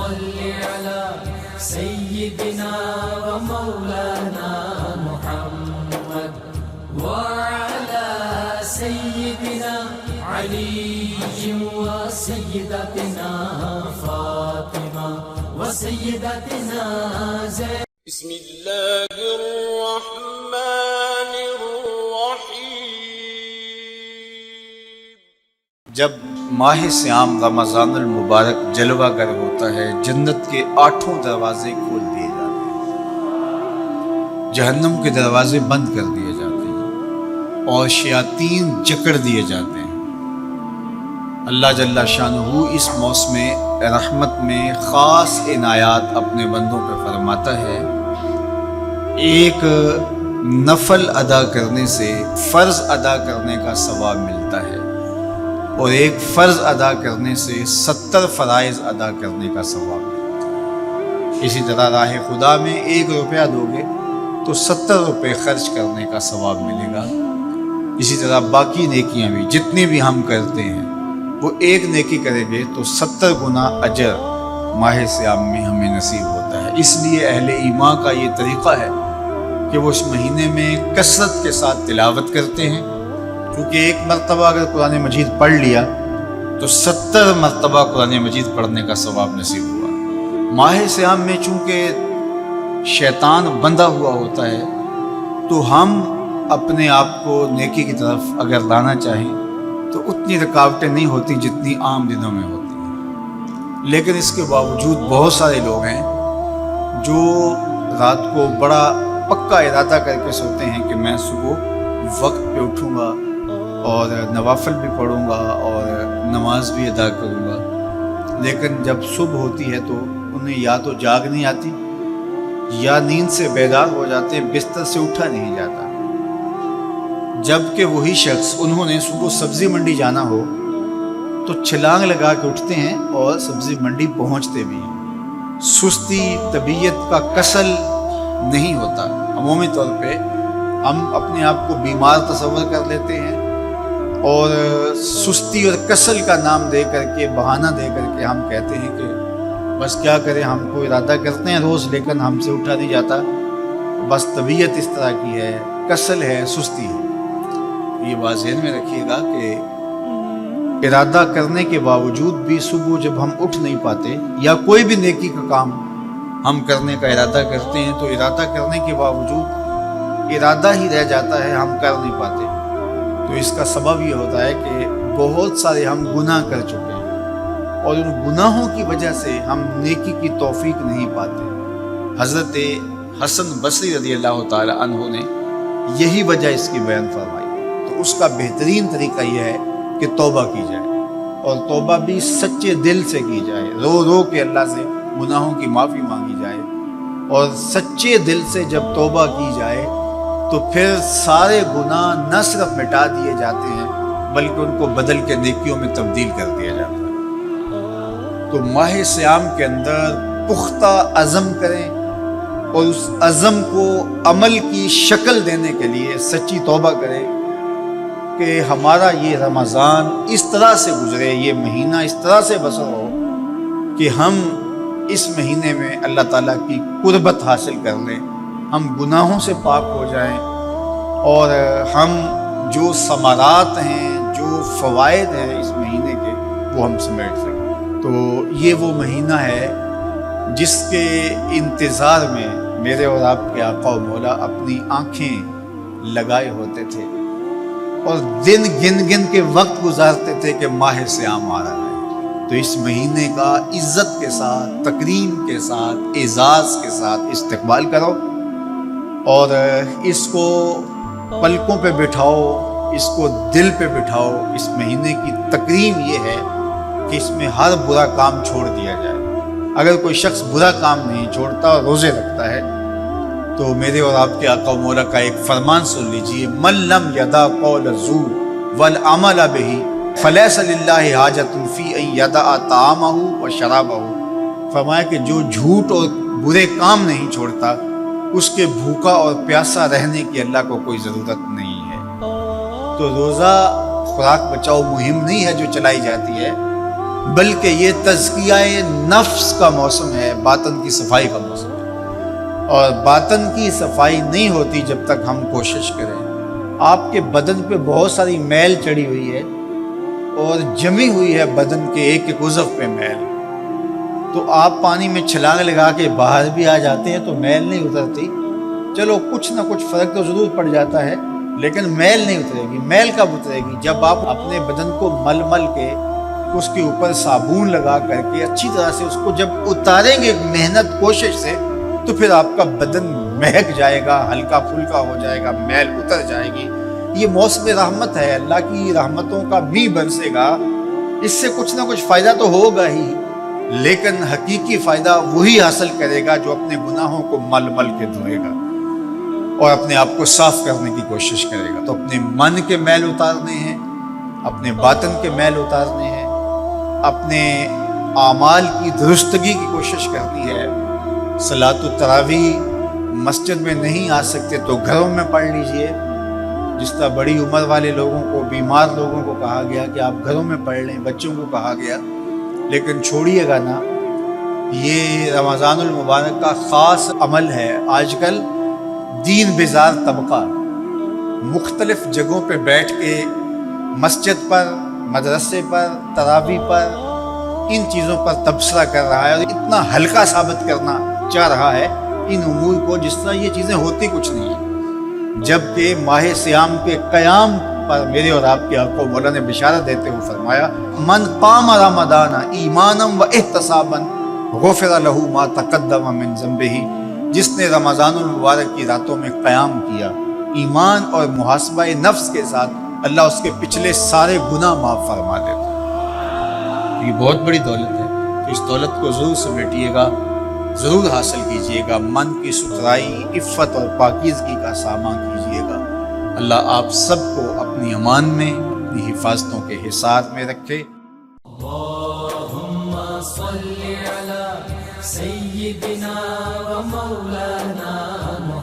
صل على سيدنا ومولانا محمد وعلى سيدنا علي وسيدتنا فاطمة وسيدتنا زينب. بسم الله الرحمن الرحيم. جب ماہ سیام رمضان المبارک جلوہ گر ہوتا ہے، جنت کے 8 دروازے کھول دیے جاتے ہیں، جہنم کے دروازے بند کر دیے جاتے ہیں اور شیاطین جکڑ دیے جاتے ہیں. اللہ جل شانہ اس موسم رحمت میں خاص عنایات اپنے بندوں پہ فرماتا ہے. ایک نفل ادا کرنے سے فرض ادا کرنے کا ثواب ملتا ہے اور ایک فرض ادا کرنے سے 70 فرائض ادا کرنے کا ثواب ملتا ہے. اسی طرح راہ خدا میں 1 روپیہ دو گے تو 70 روپے خرچ کرنے کا ثواب ملے گا. اسی طرح باقی نیکیاں بھی جتنی بھی ہم کرتے ہیں، وہ ایک نیکی کریں گے تو 70 گنا اجر ماہ سیام میں ہمیں نصیب ہوتا ہے. اس لیے اہل ایمان کا یہ طریقہ ہے کہ وہ اس مہینے میں کثرت کے ساتھ تلاوت کرتے ہیں، کیونکہ ایک مرتبہ اگر قرآن مجید پڑھ لیا تو 70 مرتبہ قرآن مجید پڑھنے کا ثواب نصیب ہوا. ماہ سیام میں چونکہ شیطان بندھا ہوا ہوتا ہے تو ہم اپنے آپ کو نیکی کی طرف اگر لانا چاہیں تو اتنی رکاوٹیں نہیں ہوتی جتنی عام دنوں میں ہوتی ہیں. لیکن اس کے باوجود بہت سارے لوگ ہیں جو رات کو بڑا پکا ارادہ کر کے سوتے ہیں کہ میں صبح وقت پہ اٹھوں گا اور نوافل بھی پڑھوں گا اور نماز بھی ادا کروں گا، لیکن جب صبح ہوتی ہے تو انہیں یا تو جاگ نہیں آتی یا نیند سے بیدار ہو جاتے ہیں، بستر سے اٹھا نہیں جاتا. جبکہ وہی شخص انہوں نے صبح سبزی منڈی جانا ہو تو چھلانگ لگا کے اٹھتے ہیں اور سبزی منڈی پہنچتے بھی ہیں. سستی طبیعت کا کسل نہیں ہوتا. عمومی طور پہ ہم اپنے آپ کو بیمار تصور کر لیتے ہیں اور سستی اور کسل کا نام دے کر کے، بہانہ دے کر کے ہم کہتے ہیں کہ بس کیا کریں، ہم کو ارادہ کرتے ہیں روز لیکن ہم سے اٹھا نہیں جاتا، بس طبیعت اس طرح کی ہے، کسل ہے، سستی ہے. یہ بات ذہن میں رکھیے گا کہ ارادہ کرنے کے باوجود بھی صبح جب ہم اٹھ نہیں پاتے یا کوئی بھی نیکی کا کام ہم کرنے کا ارادہ کرتے ہیں تو ارادہ کرنے کے باوجود ارادہ ہی رہ جاتا ہے، ہم کر نہیں پاتے. تو اس کا سبب یہ ہوتا ہے کہ بہت سارے ہم گناہ کر چکے ہیں اور ان گناہوں کی وجہ سے ہم نیکی کی توفیق نہیں پاتے. حضرت حسن بصری رضی اللہ تعالی عنہ نے یہی وجہ اس کی بیان فرمائی. تو اس کا بہترین طریقہ یہ ہے کہ توبہ کی جائے اور توبہ بھی سچے دل سے کی جائے، رو رو کے اللہ سے گناہوں کی معافی مانگی جائے. اور سچے دل سے جب توبہ کی جائے تو پھر سارے گناہ نہ صرف مٹا دیے جاتے ہیں بلکہ ان کو بدل کے نیکیوں میں تبدیل کر دیا جاتا ہے. تو ماہ سیام کے اندر پختہ عزم کریں اور اس عزم کو عمل کی شکل دینے کے لیے سچی توبہ کریں کہ ہمارا یہ رمضان اس طرح سے گزرے، یہ مہینہ اس طرح سے بسر ہو کہ ہم اس مہینے میں اللہ تعالیٰ کی قربت حاصل کر لیں، ہم گناہوں سے پاک ہو جائیں اور ہم جو ثمرات ہیں، جو فوائد ہیں اس مہینے کے، وہ ہم سمیٹ سکیں. تو یہ وہ مہینہ ہے جس کے انتظار میں میرے اور آپ کے آقا و مولا اپنی آنکھیں لگائے ہوتے تھے اور دن گن گن کے وقت گزارتے تھے کہ ماہ سیام آ رہا ہے. تو اس مہینے کا عزت کے ساتھ، تکریم کے ساتھ، اعزاز کے ساتھ استقبال کرو اور اس کو پلکوں پہ بٹھاؤ، اس کو دل پہ بٹھاؤ. اس مہینے کی تکریم یہ ہے کہ اس میں ہر برا کام چھوڑ دیا جائے. اگر کوئی شخص برا کام نہیں چھوڑتا اور روزے رکھتا ہے تو میرے اور آپ کے آقا و مولا کا ایک فرمان سن لیجئے، من لم یدع قول الزور والعمل بہ فلیس للہ حاجۃ فی ان یدع طعامہ و شرابہ. فرمایا کہ جو جھوٹ اور برے کام نہیں چھوڑتا اس کے بھوکا اور پیاسا رہنے کی اللہ کو کوئی ضرورت نہیں ہے. تو روزہ خوراک بچاؤ مہم نہیں ہے جو چلائی جاتی ہے، بلکہ یہ تزکیہ نفس کا موسم ہے، باطن کی صفائی کا موسم ہے، اور باطن کی صفائی نہیں ہوتی جب تک ہم کوشش کریں۔ آپ کے بدن پہ بہت ساری میل چڑھی ہوئی ہے اور جمی ہوئی ہے بدن کے ایک ایک عضو پہ میل، تو آپ پانی میں چھلانگ لگا کے باہر بھی آ جاتے ہیں تو میل نہیں اترتی، چلو کچھ نہ کچھ فرق تو ضرور پڑ جاتا ہے، لیکن میل نہیں اترے گی۔ میل کب اترے گی؟ جب آپ اپنے بدن کو مل مل کے اس کے اوپر صابن لگا کر کے اچھی طرح سے اس کو جب اتاریں گے محنت کوشش سے، تو پھر آپ کا بدن مہک جائے گا، ہلکا پھلکا ہو جائے گا، میل اتر جائے گی۔ یہ موسم رحمت ہے، اللہ کی رحمتوں کا بھی برسے گا، اس سے کچھ نہ کچھ فائدہ تو ہوگا ہی، لیکن حقیقی فائدہ وہی حاصل کرے گا جو اپنے گناہوں کو مل مل کے دھوئے گا اور اپنے آپ کو صاف کرنے کی کوشش کرے گا۔ تو اپنے من کے میل اتارنے ہیں، اپنے باطن کے میل اتارنے ہیں، اپنے اعمال کی درستگی کی کوشش کرنی ہے۔ صلاۃ التراویح مسجد میں نہیں آ سکتے تو گھروں میں پڑھ لیجئے، جس طرح بڑی عمر والے لوگوں کو، بیمار لوگوں کو کہا گیا کہ آپ گھروں میں پڑھ لیں، بچوں کو کہا گیا، لیکن چھوڑیے گا نا، یہ رمضان المبارک کا خاص عمل ہے۔ آج کل دین بیزار طبقہ مختلف جگہوں پہ بیٹھ کے مسجد پر، مدرسے پر، تراویح پر، ان چیزوں پر تبصرہ کر رہا ہے اور اتنا ہلکا ثابت کرنا چاہ رہا ہے ان امور کو جس طرح یہ چیزیں ہوتی کچھ نہیں ہیں، جبکہ ماہ صیام کے قیام پر میرے اور آپ کے آقا مولا نے بشارت دیتے ہوئے فرمایا، من قام رمضان ایمانا و احتسابا غفر لہ ما تقدم من ذنبہ، جس نے رمضان المبارک کی راتوں میں قیام کیا ایمان اور محاسبہ نفس کے ساتھ، اللہ اس کے پچھلے سارے گناہ معاف فرما دیتا ہے۔ یہ بہت بڑی دولت ہے، تو اس دولت کو ضرور سمیٹیے گا، ضرور حاصل کیجیے گا، من کی ستھرائی، عفت اور پاکیزگی کا سامان کیجیے گا۔ اللہ آپ سب کو اپنی امان میں، اپنی حفاظتوں کے حصار میں رکھے۔ اللہم صل علی سیدنا و مولانا محمد